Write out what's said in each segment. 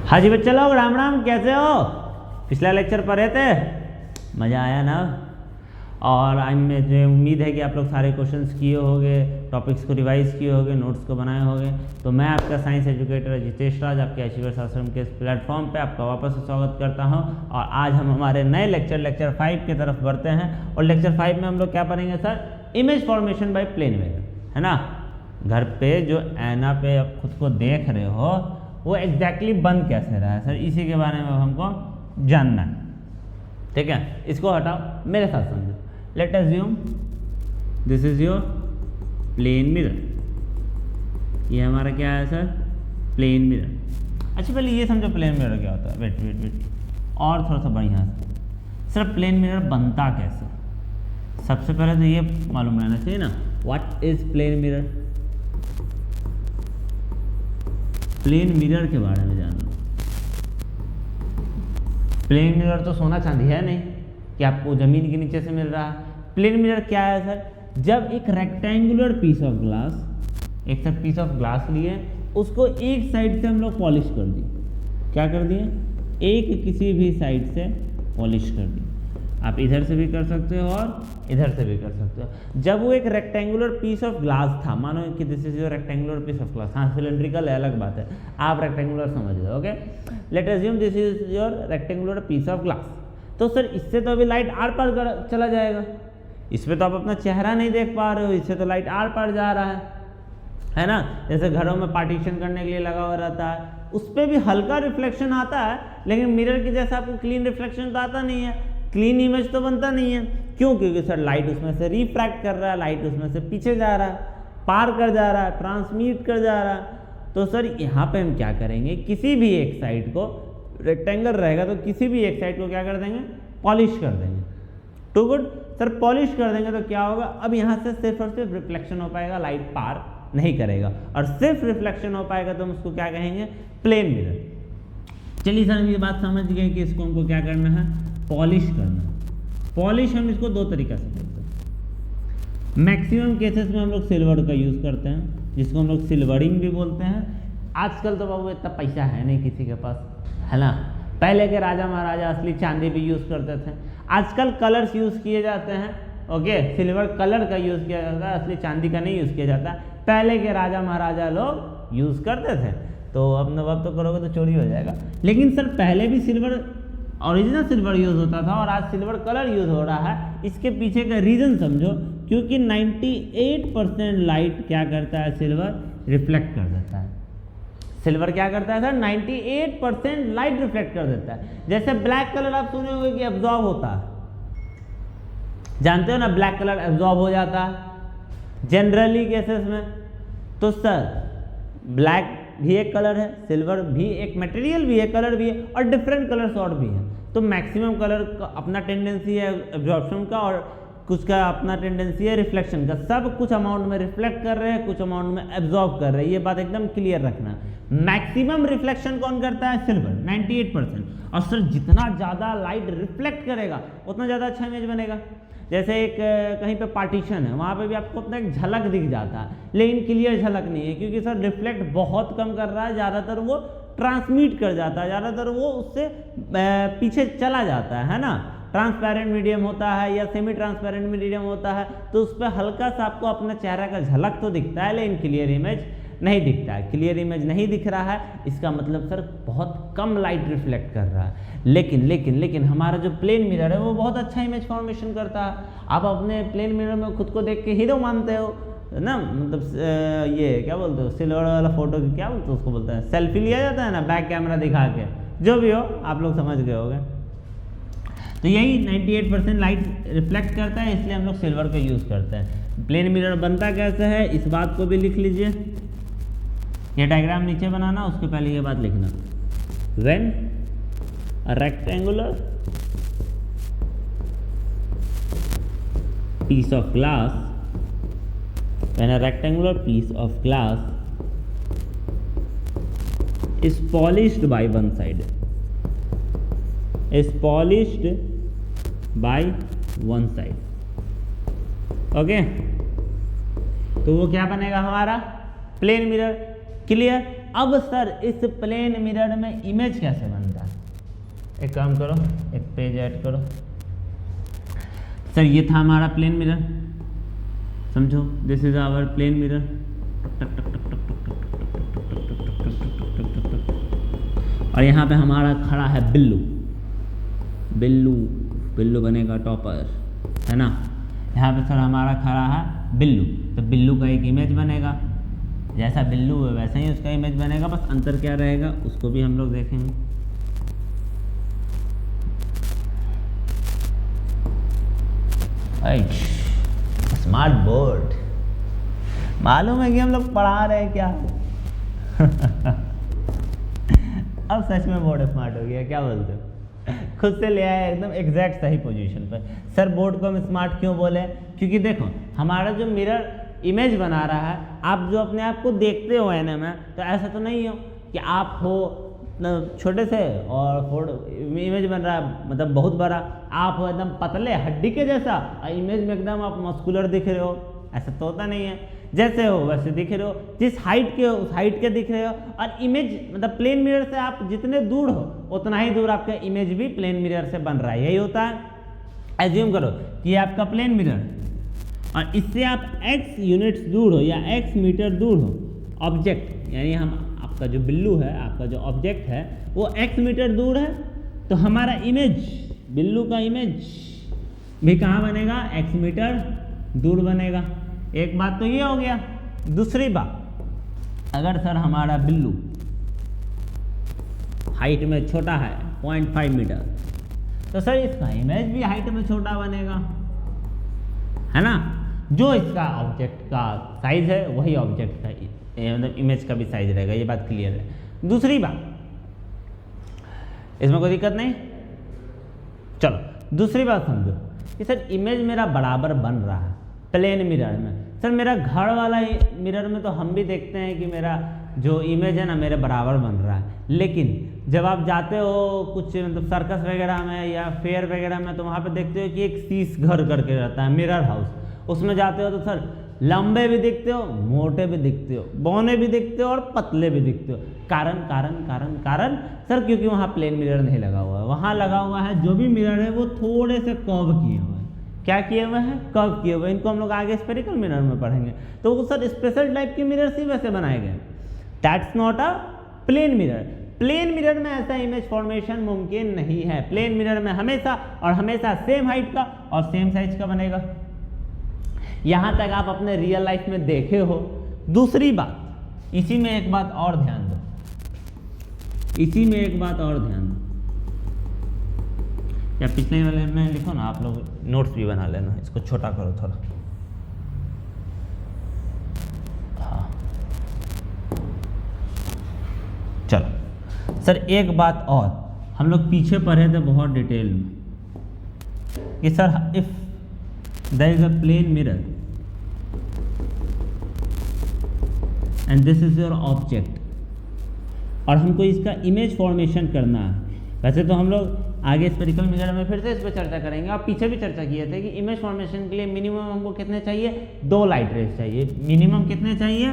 हाँ जी बच्चे लोग, राम राम, कैसे हो? पिछला लेक्चर पढ़े थे, मज़ा आया ना? और मुझे उम्मीद है कि आप लोग सारे क्वेश्चंस किए होंगे, टॉपिक्स को रिवाइज किए होंगे, नोट्स को बनाए होंगे। तो मैं आपका साइंस एजुकेटर जितेश राज आपके अचीवर्स आश्रम के इस प्लेटफॉर्म पे आपका वापस से स्वागत करता हूं। और आज हम हमारे नए लेक्चर 5 की तरफ बढ़ते हैं। और लेक्चर 5 में हम लोग क्या पढ़ेंगे sir? Image formation by plane wave, है ना? घर पे जो ऐना पे आप खुद को देख रहे हो वो एग्जैक्टली बन कैसे रहा है सर, इसी के बारे में हमको जानना है। ठीक है, इसको हटाओ, मेरे साथ समझो। Let assume this is your plane mirror. ये हमारा क्या है सर? Plane mirror. अच्छा पहले ये समझो प्लेन मिरर क्या होता है। वेट और थोड़ा सा बढ़िया से सर, प्लेन मिरर बनता कैसे? सबसे पहले तो ये मालूम रहना चाहिए ना, what is plane mirror. Plane mirror के बारे में जानना। प्लेन मिरर तो सोना चांदी है नहीं कि आपको जमीन के नीचे से मिल रहा है। प्लेन मिरर क्या है सर? जब एक रेक्टेंगुलर पीस ऑफ ग्लास, एक सब पीस ऑफ ग्लास लिए, उसको एक साइड से हम लोग पॉलिश कर दिए। क्या कर दिए? एक किसी भी साइड से पॉलिश कर दिए। आप इधर से भी कर सकते हो और इधर से भी कर सकते हो। जब वो एक रेक्टेंगुलर पीस ऑफ ग्लास था, मानो कि this is your rectangular piece of glass, हाँ सिलेंड्रिकल है अलग बात है, आप रेक्टेंगुलर समझ लो। Okay, let assume this is your rectangular piece of glass. तो सर इससे तो अभी लाइट आर पार चला जाएगा, इसमें तो आप अपना चेहरा नहीं देख पा रहे हो, इससे तो लाइट आर पार जा रहा है ना? जैसे घरों में पार्टीशन करने के लिए लगा हुआ रहता है, उस पर भी हल्का रिफ्लेक्शन आता है, लेकिन मिरर की जैसा आपको क्लीन रिफ्लेक्शन तो आता नहीं है, क्लीन इमेज तो बनता नहीं है। क्यों? क्योंकि सर लाइट उसमें से रिफ्रैक्ट कर रहा है, लाइट उसमें से पीछे जा रहा है, पार कर जा रहा है, ट्रांसमिट कर जा रहा है। तो सर यहाँ पे हम क्या करेंगे, किसी भी एक साइड को, रेक्टेंगल रहेगा तो किसी भी एक साइड को क्या कर देंगे? पॉलिश कर देंगे। टू गुड सर, पॉलिश कर देंगे तो क्या होगा? अब यहाँ से सिर्फ और सिर्फ रिफ्लेक्शन हो पाएगा, लाइट पार नहीं करेगा, और सिर्फ रिफ्लेक्शन हो पाएगा तो हम उसको क्या कहेंगे? Plane mirror. चलिए सर, हम ये बात समझ गए कि इसको हमको क्या करना है? पॉलिश करना। पॉलिश हम इसको दो तरीका से करते हैं। मैक्सिमम केसेस में हम लोग सिल्वर का यूज़ करते हैं, जिसको हम लोग सिल्वरिंग भी बोलते हैं। आजकल तो बाबू इतना पैसा है नहीं किसी के पास, है ना? पहले के राजा महाराजा असली चांदी भी यूज़ करते थे। आजकल कलर्स यूज़ किए जाते हैं। ओके, सिल्वर कलर का यूज़ किया जाता है, असली चांदी का नहीं यूज़ किया जाता। पहले के राजा महाराजा लोग यूज़ करते थे। तो अब तो करोगे तो चोरी हो जाएगा। लेकिन सर पहले भी सिल्वर, ओरिजिनल सिल्वर यूज़ होता था और आज सिल्वर कलर यूज़ हो रहा है। इसके पीछे का रीज़न समझो, क्योंकि 98% लाइट क्या करता है? सिल्वर रिफ्लेक्ट कर देता है। सिल्वर क्या करता है सर? 98% लाइट रिफ्लेक्ट कर देता है। जैसे ब्लैक कलर आप सुने होंगे कि एब्जॉर्ब होता है, जानते हो ना, ब्लैक कलर एब्जॉर्ब हो जाता है जनरली केसेस में। तो सर ब्लैक भी एक कलर है, सिल्वर भी एक मटेरियल भी है, कलर भी है, और डिफरेंट कलर्स और भी हैं। तो मैक्सिमम कलर का अपना टेंडेंसी है एब्जॉर्प्शन का, और कुछ का अपना टेंडेंसी है रिफ्लेक्शन का। सब कुछ अमाउंट में रिफ्लेक्ट कर रहे हैं, कुछ अमाउंट में एब्जॉर्ब कर रहे हैं, ये बात एकदम क्लियर रखना। मैक्सिमम रिफ्लेक्शन कौन करता है? सिल्वर, 98%। और सर जितना ज़्यादा लाइट रिफ्लेक्ट करेगा उतना ज़्यादा अच्छा इमेज बनेगा। जैसे एक कहीं पे पार्टीशन है, वहाँ पे भी आपको अपना एक झलक दिख जाता है, लेकिन क्लियर झलक नहीं है, क्योंकि सर रिफ्लेक्ट बहुत कम कर रहा है, ज़्यादातर वो ट्रांसमिट कर जाता है, ज़्यादातर वो उससे पीछे चला जाता है ना? ट्रांसपेरेंट मीडियम होता है या सेमी ट्रांसपेरेंट मीडियम होता है, तो उस पर हल्का सा आपको अपना चेहरा का झलक तो दिखता है, लेकिन क्लियर इमेज नहीं दिखता है। क्लियर इमेज नहीं दिख रहा है, इसका मतलब सर बहुत कम लाइट रिफ्लेक्ट कर रहा है। लेकिन हमारा जो प्लेन मिरर है वो बहुत अच्छा इमेज फॉर्मेशन करता है। आप अपने प्लेन मिरर में खुद को देख के हीरो मानते हो ना, मतलब ये क्या बोलते हो, सिल्वर वाला फोटो की क्या बोलते हो उसको, बोलते हैं सेल्फी लिया जाता है ना, बैक कैमरा दिखा के, जो भी हो आप लोग समझ गए होंगे। तो यही 98% लाइट रिफ्लेक्ट करता है, इसलिए हम लोग सिल्वर का यूज़ करते हैं। प्लेन मिरर बनता कैसे है, इस बात को भी लिख लीजिए। ये डायग्राम नीचे बनाना, उसके पहले ये बात लिखना। When a rectangular piece of glass, when a rectangular piece of glass is polished by one side, is polished by one side, okay, तो वो क्या बनेगा हमारा? Plane mirror. क्लियर? अब सर इस प्लेन मिरर में इमेज कैसे बनता है? एक काम करो, एक पेज ऐड करो। सर ये था हमारा प्लेन मिरर, समझो this is our plane mirror. और यहाँ पे हमारा खड़ा है बिल्लू। बिल्लू बिल्लू बनेगा टॉपर, है ना। यहाँ पे सर हमारा खड़ा है बिल्लू, तो बिल्लू का एक इमेज बनेगा, जैसा बिल्लू है वैसा ही उसका इमेज बनेगा, बस अंतर क्या रहेगा उसको भी हम लोग देखेंगे। स्मार्ट बोर्ड, मालूम है कि हम लोग पढ़ा रहे हैं क्या? अब सच में बोर्ड स्मार्ट हो गया, क्या बोलते हो? खुद से ले आया एकदम एग्जैक्ट सही पोजीशन पर। सर बोर्ड को हम स्मार्ट क्यों बोले? क्योंकि देखो हमारा जो मिरर इमेज बना रहा है, आप जो अपने आप को देखते हो आईने में, तो ऐसा तो नहीं हो कि आप हो छोटे से और इमेज बन रहा है मतलब बहुत बड़ा, आप हो एकदम पतले हड्डी के जैसा और इमेज में एकदम आप मस्कुलर दिख रहे हो, ऐसा तो होता नहीं है। जैसे हो वैसे दिख रहे हो, जिस हाइट के हो उस हाइट के दिख रहे हो। और इमेज मतलब प्लेन मिरर से आप जितने दूर हो उतना ही दूर आपका इमेज भी प्लेन मिरर से बन रहा है, यही होता है। एज्यूम करो कि ये आपका प्लेन मिरर और इससे आप x यूनिट्स दूर हो या x मीटर दूर हो, ऑब्जेक्ट यानी हम आपका जो बिल्लू है, आपका जो ऑब्जेक्ट है वो x मीटर दूर है, तो हमारा इमेज बिल्लू का इमेज भी कहाँ बनेगा? x मीटर दूर बनेगा। एक बात तो ये हो गया। दूसरी बात, अगर सर हमारा बिल्लू हाइट में छोटा है 0.5 मीटर, तो सर इसका इमेज भी हाइट में छोटा बनेगा, है ना। जो इसका ऑब्जेक्ट का साइज है वही ऑब्जेक्ट का मतलब इमेज का भी साइज रहेगा, ये बात क्लियर है। दूसरी बात, इसमें कोई दिक्कत नहीं। चलो दूसरी बात समझो कि सर इमेज मेरा बराबर बन रहा है प्लेन मिरर में। सर मेरा घर वाला मिरर में तो हम भी देखते हैं कि मेरा जो इमेज है ना मेरे बराबर बन रहा है, लेकिन जब आप जाते हो कुछ मतलब सर्कस वगैरह में या फेयर वगैरह में, तो वहाँ पे देखते हो कि एक शीश घर करके रहता है मिरर हाउस, उसमें जाते हो तो सर लंबे भी दिखते हो, मोटे भी दिखते हो, बौने भी दिखते हो और पतले भी दिखते हो। कारण कारण कारण कारण सर क्योंकि वहाँ प्लेन मिरर नहीं लगा हुआ है, वहाँ लगा हुआ है जो भी मिरर है वो थोड़े से कर्व किए हुए हैं। क्या किए हुए हैं? कर्व किए हुए। इनको हम लोग आगे स्फेरिकल मिरर में पढ़ेंगे। तो वो सर स्पेशल टाइप के मिरर ही वैसे बनाए गए। That's not a plane mirror. Plane mirror में ऐसा इमेज फॉर्मेशन मुमकिन नहीं है। प्लेन मिरर में हमेशा और हमेशा सेम हाइट का और सेम साइज का बनेगा। यहाँ तक आप अपने रियल लाइफ में देखे हो। दूसरी बात, इसी में एक बात और ध्यान दो, इसी में एक बात और ध्यान दो, या पिछले वाले में लिखो ना, आप लोग नोट्स भी बना लेना, इसको छोटा करो थोड़ा। हाँ चलो सर एक बात और, हम लोग पीछे पढ़े थे बहुत डिटेल में कि sir if there is a plane mirror and this is your object, और हमको इसका इमेज फॉर्मेशन करना है। वैसे तो हम लोग आगे स्फेरिकल मिरर में फिर से इस पर चर्चा करेंगे, और पीछे भी चर्चा किए थे कि इमेज फॉर्मेशन के लिए मिनिमम हमको कितने चाहिए? 2 लाइट रेज चाहिए। मिनिमम कितने चाहिए?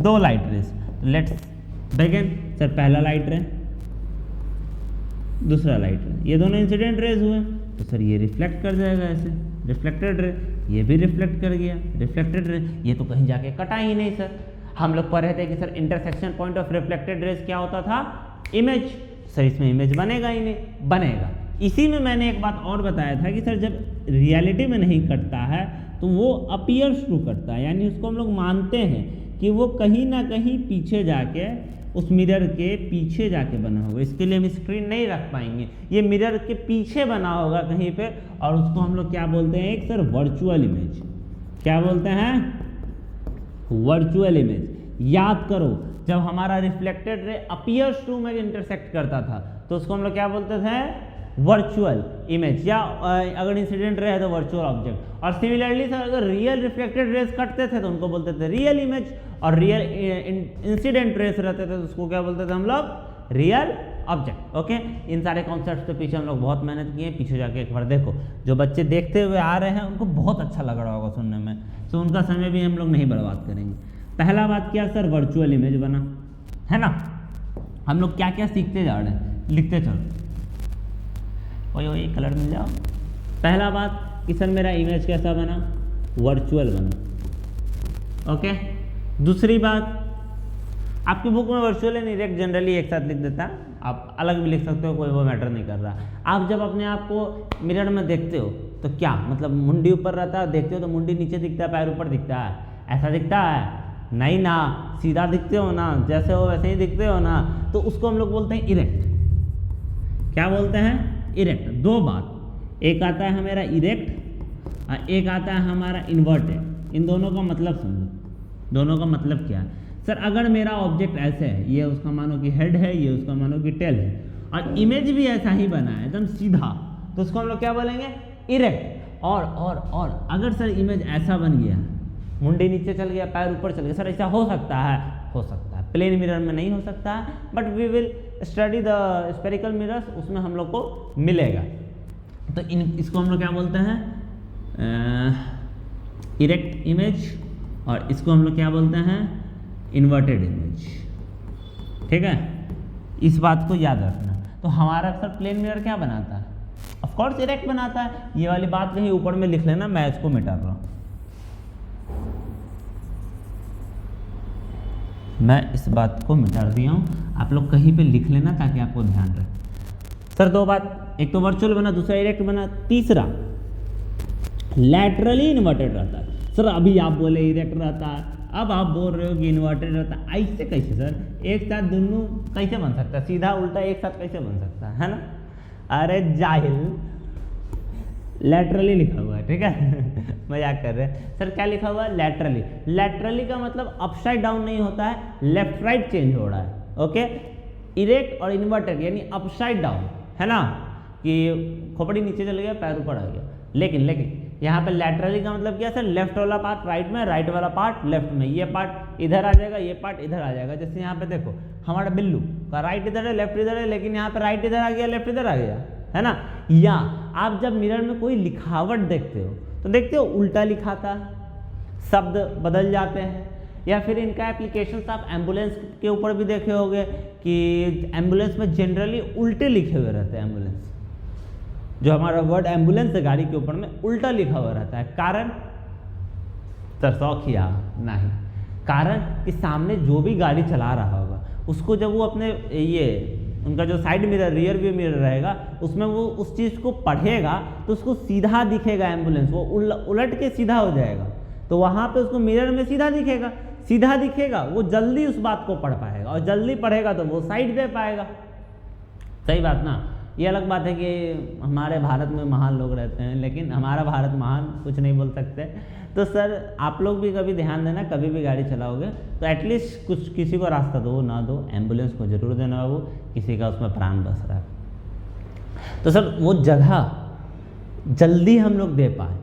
2 light rays. Let's begin. Sir पहला लाइट रे, दूसरा लाइट रे, ये दोनों इंसिडेंट रेज हुए, तो सर ये रिफ्लेक्ट कर जाएगा ऐसे, रिफ्लेक्टेड रे, ये भी रिफ्लेक्ट कर गया, रिफ्लेक्टेड रे, ये तो कहीं जाके कटा ही नहीं। सर हम लोग पढ़े थे कि sir intersection point of reflected raise क्या होता था? इमेज। सर इसमें इमेज बनेगा ही नहीं, बनेगा। इसी में मैंने एक बात और बताया था कि सर जब रियलिटी में नहीं कटता है तो वो अपीयर्स टू कटता है, यानी उसको हम लोग मानते हैं कि वो कहीं ना कहीं पीछे जाके, उस मिरर के पीछे जाके बना होगा। इसके लिए हम स्क्रीन नहीं रख पाएंगे, ये मिरर के पीछे बना होगा कहीं पे, और उसको हम लोग क्या बोलते हैं? एक सर वर्चुअल इमेज। क्या बोलते हैं? Virtual image. याद करो जब हमारा रिफ्लेक्टेड रे अपीयर्स टू में इंटरसेक्ट करता था तो उसको हम लोग क्या बोलते थे? वर्चुअल इमेज, या अगर इंसिडेंट रे है तो वर्चुअल ऑब्जेक्ट। और सिमिलरली सर अगर रियल रिफ्लेक्टेड रेस कटते थे तो उनको बोलते थे रियल इमेज, और रियल इंसिडेंट रेस रहते थे तो उसको क्या बोलते थे हम लोग? Real object. ओके, इन सारे कॉन्सेप्ट्स के पीछे हम लोग बहुत मेहनत किए। पीछे जाके एक बार देखो, जो बच्चे देखते हुए आ रहे हैं उनको बहुत अच्छा लग रहा होगा सुनने में, तो उनका समय भी हम लोग नहीं बर्बाद करेंगे। पहला बात क्या सर? वर्चुअल इमेज बना। है ना। हम लोग क्या क्या सीखते जा रहे हैं, लिखते चलो। वही कलर मिल जाओ। पहला बात कि सर मेरा इमेज कैसा बना, वर्चुअल बना। ओके। दूसरी बात, आपकी बुक में वर्चुअल एंड इरेक्ट जनरली एक साथ लिख देता है, आप अलग भी लिख सकते हो, कोई वो मैटर नहीं कर रहा। आप जब अपने आप को मिरर में देखते हो तो क्या मतलब, मुंडी ऊपर रहता है, देखते हो तो मुंडी नीचे दिखता है, पैर ऊपर दिखता है, ऐसा दिखता है? नहीं ना, सीधा दिखते हो ना, जैसे हो वैसे ही दिखते हो ना, तो उसको हम लोग बोलते हैं इरेक्ट। क्या बोलते हैं? इरेक्ट। दो बात, एक आता है हमारा इरेक्ट और एक आता है हमारा इन्वर्टेड। इन दोनों का मतलब समझो, दोनों का मतलब क्या है। सर अगर मेरा ऑब्जेक्ट ऐसे है, ये उसका मानो कि हेड है, ये उसका मानो कि टेल है, और इमेज भी ऐसा ही बना है एकदम सीधा, तो उसको हम लोग क्या बोलेंगे? इरेक्ट। और अगर सर इमेज ऐसा बन गया, मुंडी नीचे चल गया, पैर ऊपर चल गया, सर ऐसा हो सकता है? हो सकता है। प्लेन मिरर में नहीं हो सकता है, but we will study the spherical mirrors, उसमें हम लोग को मिलेगा। तो इसको हम लोग क्या बोलते हैं? इरेक्ट इमेज, और इसको हम लोग क्या बोलते हैं? Inverted image. ठीक है, इस बात को याद रखना। तो हमारा अक्सर प्लेन मिरर क्या बनाता है? ऑफ कोर्स इरेक्ट बनाता है। ये वाली बात कहीं ऊपर में लिख लेना, मैं इसको मिटा रहा हूं, मैं इस बात को मिटा दिया हूं, आप लोग कहीं पे लिख लेना ताकि आपको ध्यान रहे। सर दो बात, एक तो वर्चुअल बना, दूसरा इरेक्ट बना, तीसरा लैटरली इन्वर्टेड रहता है। सर अभी आप बोले इरेक्ट रहता है, अब आप बोल रहे हो कि इन्वर्टेड रहता है, ऐसे कैसे सर? एक साथ दोनों कैसे बन सकता है? सीधा उल्टा एक साथ कैसे बन सकता है ना? अरे जाहिल, लैटरली लिखा हुआ है, ठीक है मजाक कर रहे हैं। सर क्या लिखा हुआ है? लैटरली। लैटरली का मतलब अपसाइड डाउन नहीं होता है, लेफ्ट राइट चेंज हो रहा है। ओके। इरेक्ट और इन्वर्टेड यानी अपसाइड डाउन, है ना, कि खोपड़ी नीचे चल गया, पैर ऊपर आ गया। लेकिन यहाँ पे लैटरली का मतलब क्या है सर? लेफ्ट वाला पार्ट राइट में, राइट वाला पार्ट लेफ्ट में, ये पार्ट इधर आ जाएगा, ये पार्ट इधर आ जाएगा। जैसे यहाँ पे देखो, हमारा बिल्लू का राइट इधर है, लेफ्ट इधर है, लेकिन यहाँ पे राइट इधर आ गया, लेफ्ट इधर आ गया, है ना। या आप जब मिरर में कोई लिखावट देखते हो तो देखते हो उल्टा लिखाता, शब्द बदल जाते हैं। या फिर इनका एप्लीकेशन आप एम्बुलेंस के ऊपर भी देखे होंगे कि एम्बुलेंस में जनरली उल्टे लिखे हुए रहते हैं। एम्बुलेंस, जो हमारा वर्ड एम्बुलेंस है गाड़ी के ऊपर में, उल्टा लिखा हुआ रहता है। कारण तरसौखिया नहीं, कारण कि सामने जो भी गाड़ी चला रहा होगा उसको जब वो अपने ये उनका जो side mirror, rear view mirror रहेगा, उसमें वो उस चीज़ को पढ़ेगा तो उसको सीधा दिखेगा एम्बुलेंस, वो उलट के सीधा हो जाएगा, तो वहाँ पे उसको मिरर में सीधा दिखेगा, वो जल्दी उस बात को पढ़ पाएगा, और जल्दी पढ़ेगा तो वो साइड दे पाएगा। सही बात ना। ये अलग बात है कि हमारे भारत में महान लोग रहते हैं, लेकिन हमारा भारत महान कुछ नहीं बोल सकते। तो सर आप लोग भी कभी ध्यान देना, कभी भी गाड़ी चलाओगे तो एटलीस्ट कुछ किसी को रास्ता दो ना दो, एम्बुलेंस को जरूर देना बाबू, किसी का उसमें प्राण बस रहा है। तो सर वो जगह जल्दी हम लोग दे पाए,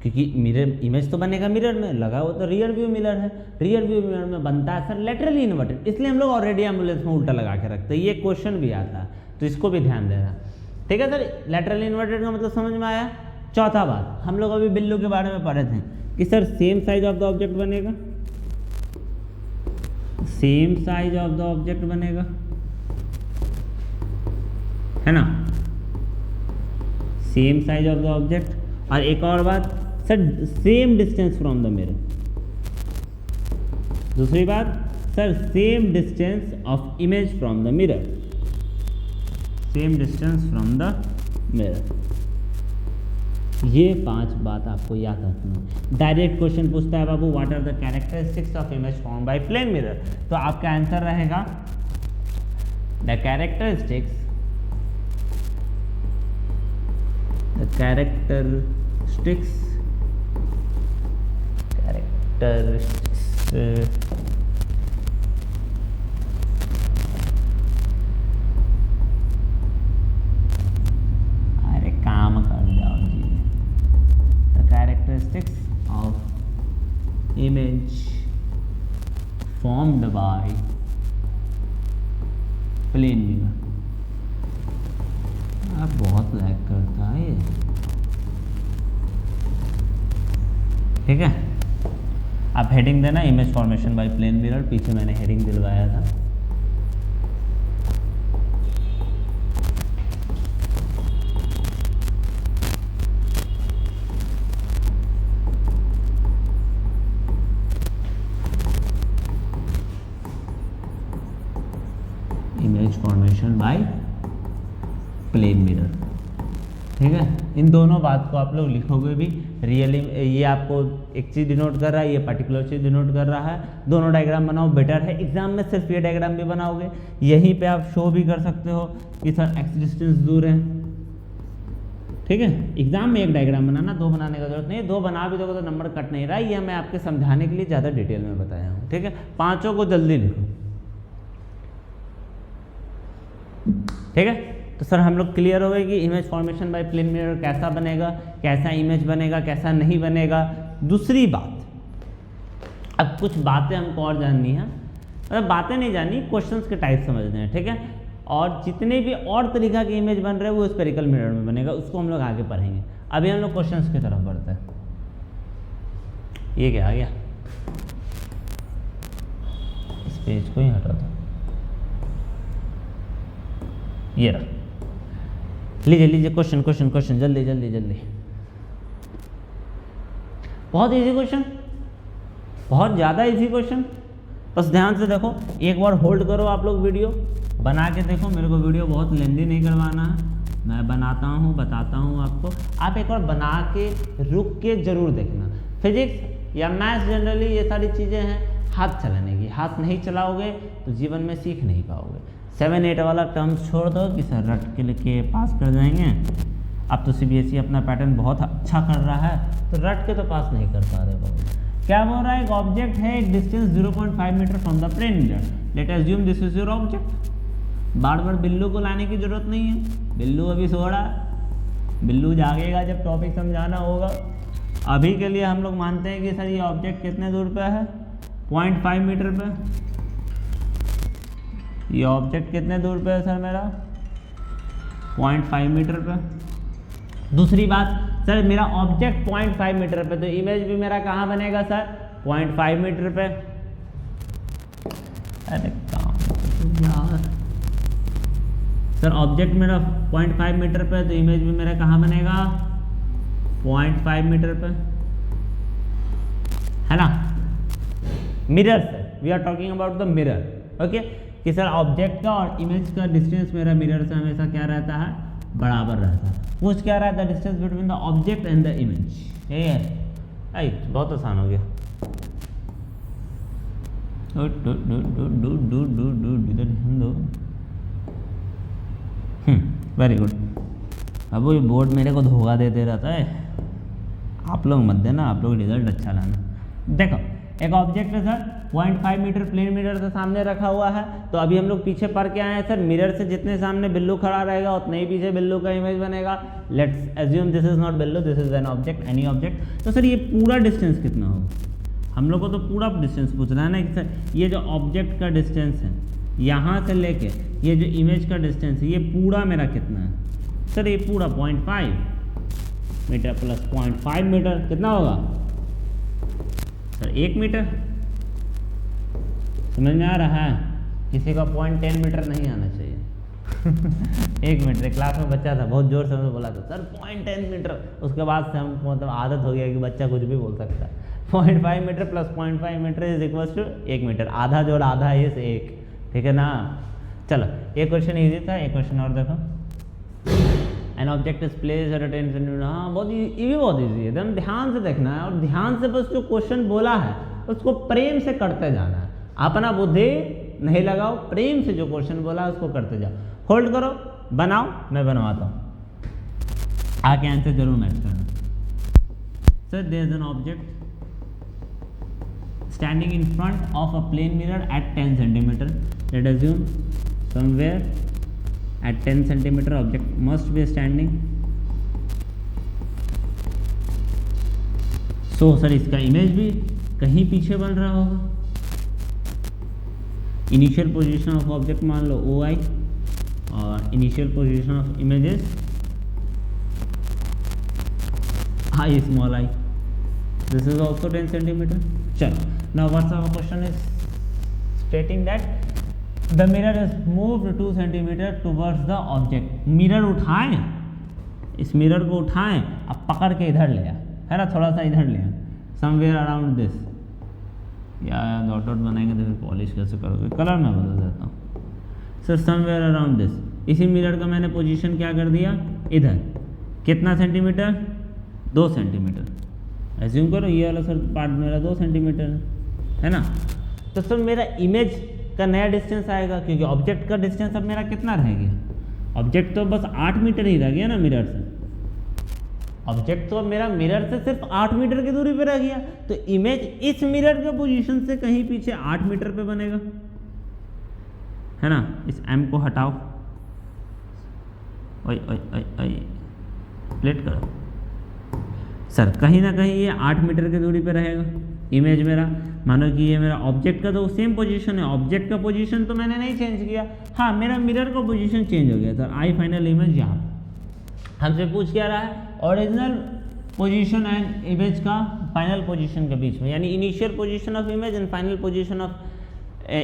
क्योंकि मिरर इमेज तो बनेगा मिरर में, लगा वो तो रियर व्यू मिरर है, रियर व्यू मिरर में बनता है सर लैटरली इन्वर्टेड, इसलिए हम लोग ऑलरेडी एम्बुलेंस में उल्टा लगा के रखते हैं। ये क्वेश्चन भी आता है, तो इसको भी ध्यान देना। ठीक है सर, लैटरली इन्वर्टेड का मतलब समझ में आया। चौथा बात, हम लोग अभी बिल्लू के बारे में पढ़े थे कि sir same size of the object बनेगा, same size of the object बनेगा, है ना, same size of the object. और एक और बात sir, same distance from the mirror. दूसरी बात sir, same distance of image from the mirror, same distance from the mirror. ये 5 बात आपको याद रखना। डायरेक्ट क्वेश्चन पूछता है बाबू, what are the characteristics of image form by plane mirror, तो आपका आंसर रहेगा द कैरेक्टरिस्टिक्स अरे काम कर जाओ जी, the characteristics of image formed by plane mirror. आप बहुत लैग करता है ये, ठीक है। आप हेडिंग देना image formation by plane mirror, पीछे मैंने हेडिंग दिलवाया था। Formation by plane mirror. ठीक है, इन दोनों बात को आप लोग लिखोगे भी। रियली ये आपको एक चीज़ डिनोट कर रहा है, ये पर्टिकुलर चीज़ डिनोट कर रहा है। दोनों डायग्राम बनाओ, बेटर है। एग्जाम में सिर्फ ये डायग्राम भी बनाओगे, यहीं पे आप शो भी कर सकते हो कि सर एक्स डिस्टेंस दूर है। ठीक है, एग्जाम में एक डायग्राम बनाना, दो बनाने का जरूरत नहीं है। दो बना भी दोगे तो नंबर कट नहीं रहा है। ये मैं आपके समझाने के लिए ज़्यादा डिटेल में बताया हूँ। ठीक है, पाँचों को जल्दी लिखो। ठीक है, तो सर हम लोग क्लियर हो गए कि image formation by plane mirror कैसा बनेगा, कैसा इमेज बनेगा, कैसा नहीं बनेगा। दूसरी बात, अब कुछ बातें हमको और जाननी है, मतलब बातें नहीं जाननी, क्वेश्चंस के टाइप समझने हैं। ठीक है, और जितने भी और तरीका के इमेज बन रहे हैं वो स्फेरिकल मिरर में बनेगा, उसको हम लोग आगे पढ़ेंगे। अभी हम लोग क्वेश्चंस की तरफ बढ़ते हैं। ये क्या आ गया, इस पेज को ही हटा दो, ये रहा। लीजिए लीजिए क्वेश्चन क्वेश्चन क्वेश्चन, जल्दी जल्दी जल्दी। बहुत इजी क्वेश्चन, बहुत ज़्यादा इजी क्वेश्चन। बस ध्यान से देखो, एक बार होल्ड करो आप लोग, वीडियो बना के देखो। मेरे को वीडियो बहुत लेंदी नहीं करवाना है, मैं बनाता हूँ, बताता हूँ आपको। आप एक बार बना के रुक के जरूर देखना। फिजिक्स या मैथ्स जनरली ये सारी चीज़ें हैं हाथ चलाने की, हाथ नहीं चलाओगे तो जीवन में सीख नहीं पाओगे। 7-8 वाला टर्म छोड़ दो कि सर रट के लेके पास कर जाएंगे। अब तो CBSE अपना पैटर्न बहुत अच्छा कर रहा है, तो रट के तो पास नहीं कर पा रहे बाबू। क्या बोल रहा है, एक ऑब्जेक्ट है, एक distance 0.5 metre from the plane mirror, let us assume this is your object. बार बार बिल्लू को लाने की जरूरत नहीं है, बिल्लू अभी सो रहा है, बिल्लू जागेगा जब टॉपिक समझाना होगा। अभी के लिए हम लोग मानते हैं कि सर ये ऑब्जेक्ट कितने दूर पे है, 0.5 मीटर पे। ये ऑब्जेक्ट कितने दूर पे है सर मेरा, 0.5 मीटर पे। दूसरी बात, सर मेरा ऑब्जेक्ट 0.5 मीटर पे, तो इमेज भी मेरा कहाँ बनेगा सर, 0.5 मीटर पे। अरे काम यार, सर ऑब्जेक्ट मेरा 0.5 मीटर पे, तो इमेज भी मेरा कहाँ बनेगा, 0.5 मीटर पे, है ना। मिरर से we are talking about the mirror, okay. कि सर ऑब्जेक्ट का और इमेज का डिस्टेंस मेरा मिरर से हमेशा क्या रहता है, बराबर रहता है। पूछ क्या रहा है, the distance between the object and the image. यही है, आई बहुत आसान हो गया। Very good. अब वो बोर्ड मेरे को धोखा देते रहता है, आप लोग मत देना, आप लोग रिजल्ट अच्छा लाना। देखो एक ऑब्जेक्ट है सर, 0.5 मीटर प्लेन मिरर से सामने रखा हुआ है। तो अभी हम लोग पीछे पढ़ के आए हैं सर, मिरर से जितने सामने बिल्लू खड़ा रहेगा उतने ही पीछे बिल्लू का इमेज बनेगा। Let's assume this is not Billu, this is an object, any object. तो सर ये पूरा डिस्टेंस कितना होगा, हम लोग को तो पूरा डिस्टेंस पूछना है ना कि सर ये जो ऑब्जेक्ट का डिस्टेंस है यहाँ से लेके ये जो इमेज का डिस्टेंस है, ये पूरा मेरा कितना है सर, ये पूरा 0.5 मीटर प्लस 0.5 मीटर कितना होगा सर, 1 मीटर। समझ में आ रहा है, किसी का 0.10 मीटर नहीं आना चाहिए 1 मीटर। क्लास में बच्चा था, बहुत जोर से हमें बोला था सर 0.10 मीटर। उसके बाद से हमको मतलब आदत हो गया कि बच्चा कुछ भी बोल सकता है। 0.5 metre plus 0.5 metre is equals to 1 metre. आधा जोड़ आधा है से 1, ठीक है ना। चलो एक क्वेश्चन ईजी था, एक क्वेश्चन और देखो। An object is placed at 10 centimetre. हाँ बहुत ये भी बहुत ईजी है, एकदम ध्यान से देखना है और ध्यान से बस जो क्वेश्चन बोला है उसको प्रेम से करते जाना है। अपना बुद्धि नहीं लगाओ, प्रेम से जो क्वेश्चन बोला है उसको करते जाओ। होल्ड करो, बनाओ, मैं बनवाता हूँ, आके आंसर जरूर मैच करना। Sir there is an object standing in front of a plane mirror at 10 centimeter. Let us assume somewhere at 10 centimeter object must be standing. So sir इसका इमेज भी कहीं पीछे बन रहा होगा। इनिशियल पोजीशन ऑफ ऑब्जेक्ट मान लो OI और initial position of images I small I. This is also 10 centimeter. चलो, now what's our question is stating that the mirror is moved 2 centimeter towards the object. Mirror उठाएं, इस mirror को उठाएं, अब पकड़ के इधर ले आ, है ना, थोड़ा सा इधर ले आ, समवेयर अराउंड दिस। या डॉट डॉट बनाएंगे तो फिर पॉलिश कैसे करोगे, कलर मैं बदल देता हूँ। Sir somewhere around this. इसी मिरर का मैंने पोजीशन क्या कर दिया, इधर कितना सेंटीमीटर, 2 सेंटीमीटर। एज्यूम करो ये वाला सर पार्ट मेरा 2 सेंटीमीटर है ना। तो सर मेरा इमेज का नया डिस्टेंस आएगा, क्योंकि ऑब्जेक्ट का डिस्टेंस अब मेरा कितना रह गया, ऑब्जेक्ट तो बस 8 मीटर ही रह गया ना मिरर से। ऑब्जेक्ट तो अब मेरा मिरर से सिर्फ 8 मीटर की दूरी पे रह गया, तो इमेज इस मिरर के पोजीशन से कहीं पीछे 8 मीटर पे बनेगा, है ना। इस m को हटाओ, ओए ओए ओए ओए प्लेट करो सर, कहीं ना कहीं ये 8 मीटर की दूरी पे रहेगा इमेज मेरा। मानो कि ये मेरा ऑब्जेक्ट का तो सेम पोजीशन है, ऑब्जेक्ट का पोजीशन तो मैंने नहीं चेंज किया, हाँ मेरा मिरर का पोजीशन चेंज हो गया सर। आई फाइनल इमेज यहाँ हमसे पूछ क्या रहा है, ओरिजिनल पोजीशन एंड इमेज का फाइनल पोजीशन के बीच में, यानी initial position of image and final position of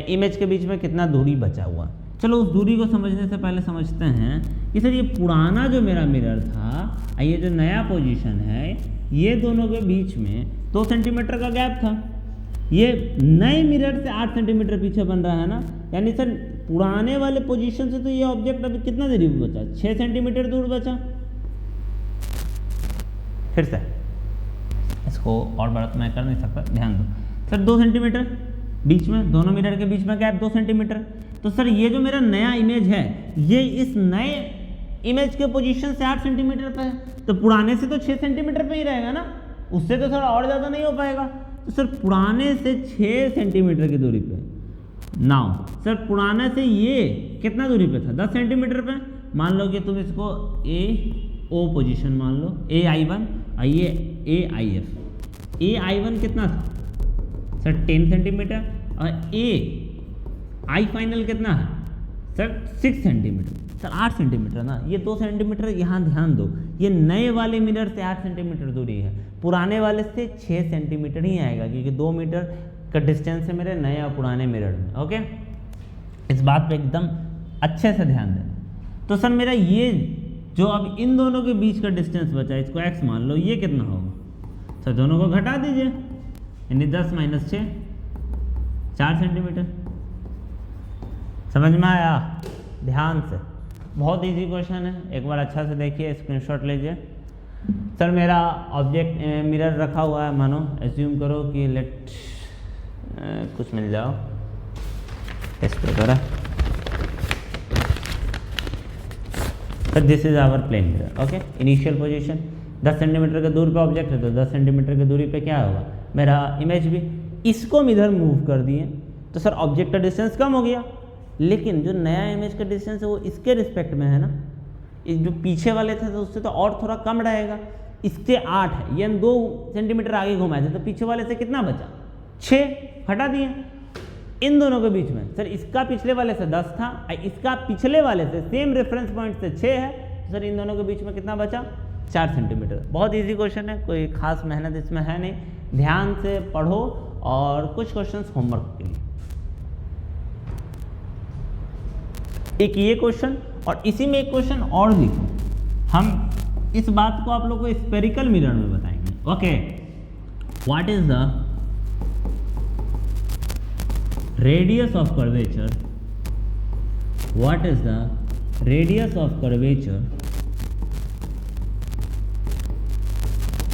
image के बीच में कितना दूरी बचा हुआ। चलो उस दूरी को समझने से पहले समझते हैं कि सर ये पुराना जो मेरा मिरर था, ये जो नया पोजीशन है, ये दोनों के बीच में 2 सेंटीमीटर का गैप था। ये नए मिरर से 8 सेंटीमीटर पीछे बन रहा है ना, यानी सर पुराने वाले पोजीशन से तो ये ऑब्जेक्ट अभी कितना दूरी पे बचा, 6 सेंटीमीटर दूर बचा। फिर से इसको और बड़ा तो मैं कर नहीं सकता, ध्यान दो सर, 2 सेंटीमीटर बीच में, दोनों मिरर के बीच में गैप 2 सेंटीमीटर। तो सर ये जो मेरा नया इमेज है, ये इस नए इमेज के पोजीशन से 8 सेंटीमीटर पे है, तो पुराने से तो 6 सेंटीमीटर पे ही रहेगा ना, उससे तो थोड़ा और ज़्यादा नहीं हो पाएगा। तो सर पुराने से 6 सेंटीमीटर की दूरी पे। नाउ सर पुराने से ये कितना दूरी पे था, 10 सेंटीमीटर पे। मान लो कि तुम इसको A O पोजीशन मान लो, AI1 और ये AIF। AI1 कितना था सर 10 सेंटीमीटर, और AI फाइनल कितना है सर 6 सेंटीमीटर, सर 8 सेंटीमीटर ना। ये 2 सेंटीमीटर यहाँ ध्यान दो, ये नए वाले मिरर से 8 सेंटीमीटर दूरी है, पुराने वाले से 6 सेंटीमीटर ही आएगा, क्योंकि 2 मीटर का डिस्टेंस है मेरे नए और पुराने मिरर में। ओके, इस बात पे एकदम अच्छे से ध्यान देना। तो सर मेरा ये जो अब इन दोनों के बीच का डिस्टेंस बचा, इसको x मान लो, ये कितना होगा सर, दोनों को घटा दीजिए, यानी 10 - 6 4 सेंटीमीटर। समझ में आया? ध्यान से, बहुत इजी क्वेश्चन है, एक बार अच्छा से देखिए, स्क्रीनशॉट लीजिए। सर मेरा ऑब्जेक्ट मिरर रखा हुआ है, मानो एज्यूम करो कि लेट कुछ मिल जाओ इस प्रकार। Sir this is our plane mirror. Okay, initial position 10 centimetre के दूर पे ऑब्जेक्ट है, तो 10 सेंटीमीटर की दूरी पे क्या होगा मेरा इमेज भी। इसको हम इधर मूव कर दिए तो सर ऑब्जेक्ट का डिस्टेंस कम हो गया, लेकिन जो नया इमेज का डिस्टेंस है वो इसके रिस्पेक्ट में है ना, इस जो पीछे वाले थे तो उससे तो और थोड़ा कम रहेगा। इससे 8 है, ये हम 2 सेंटीमीटर आगे घुमाए थे, तो पीछे वाले से कितना बचा 6, हटा दिए। इन दोनों के बीच में सर इसका पिछले वाले से 10 था, इसका पिछले वाले से सेम रेफरेंस पॉइंट से 6 है, तो सर इन दोनों के बीच में कितना बचा 4 सेंटीमीटर। बहुत इजी क्वेश्चन है, कोई खास मेहनत इसमें है नहीं, ध्यान से पढ़ो। और कुछ क्वेश्चंस होमवर्क के लिए, एक ये क्वेश्चन और इसी में एक क्वेश्चन और लिखो। हम इस बात को आप लोग को स्फेरिकल मिरर में बताएंगे। Okay, what is the radius of curvature, what is the radius of curvature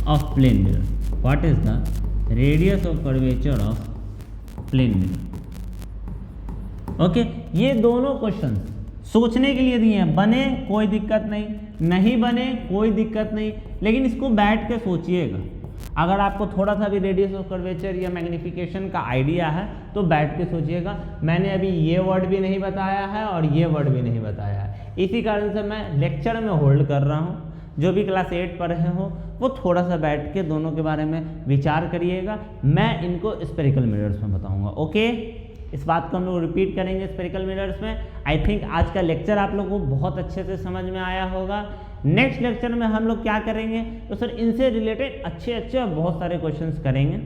of plane mirror, what is the radius of curvature of plane mirror. Okay, ये दोनों क्वेश्चन सोचने के लिए दिए हैं, बने कोई दिक्कत नहीं, नहीं बने कोई दिक्कत नहीं, लेकिन इसको बैठ के सोचिएगा। अगर आपको थोड़ा सा भी रेडियस ऑफ कर्वेचर या मैग्नीफिकेशन का आइडिया है तो बैठ के सोचिएगा। मैंने अभी ये वर्ड भी नहीं बताया है और ये वर्ड भी नहीं बताया है, इसी कारण से मैं लेक्चर में होल्ड कर रहा हूँ। जो भी क्लास 8 पढ़े हो वो थोड़ा सा बैठ के दोनों के बारे में विचार करिएगा। मैं इनको स्फेरिकल मिरर्स में बताऊँगा। ओके, इस बात को हम लोग रिपीट करेंगे स्फेरिकल मिरर्स में। आई थिंक आज का लेक्चर आप लोगों को बहुत अच्छे से समझ में आया होगा। नेक्स्ट लेक्चर में हम लोग क्या करेंगे तो सर इनसे रिलेटेड अच्छे और बहुत सारे क्वेश्चंस करेंगे।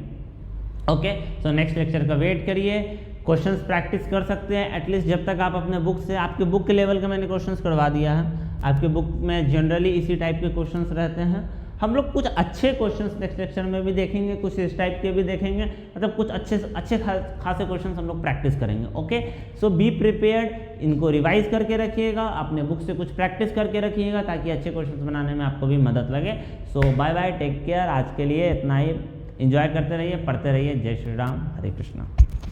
ओके, सो नेक्स्ट लेक्चर का वेट करिए। क्वेश्चंस प्रैक्टिस कर सकते हैं एटलीस्ट जब तक आप अपने बुक से, आपके बुक के लेवल का मैंने क्वेश्चंस करवा दिया है। आपके बुक में जनरली इसी टाइप के क्वेश्चंस रहते हैं। हम लोग कुछ अच्छे क्वेश्चंस नेक्स्ट लेक्चर में भी देखेंगे, कुछ इस टाइप के भी देखेंगे, मतलब कुछ अच्छे खासे क्वेश्चंस हम लोग प्रैक्टिस करेंगे। ओके, सो बी प्रिपेयर्ड, इनको रिवाइज करके रखिएगा, अपने बुक से कुछ प्रैक्टिस करके रखिएगा ताकि अच्छे क्वेश्चंस बनाने में आपको भी मदद लगे। सो बाय बाय, टेक केयर, आज के लिए इतना ही। एंजॉय करते रहिए, पढ़ते रहिए। जय श्री राम, हरे कृष्णा।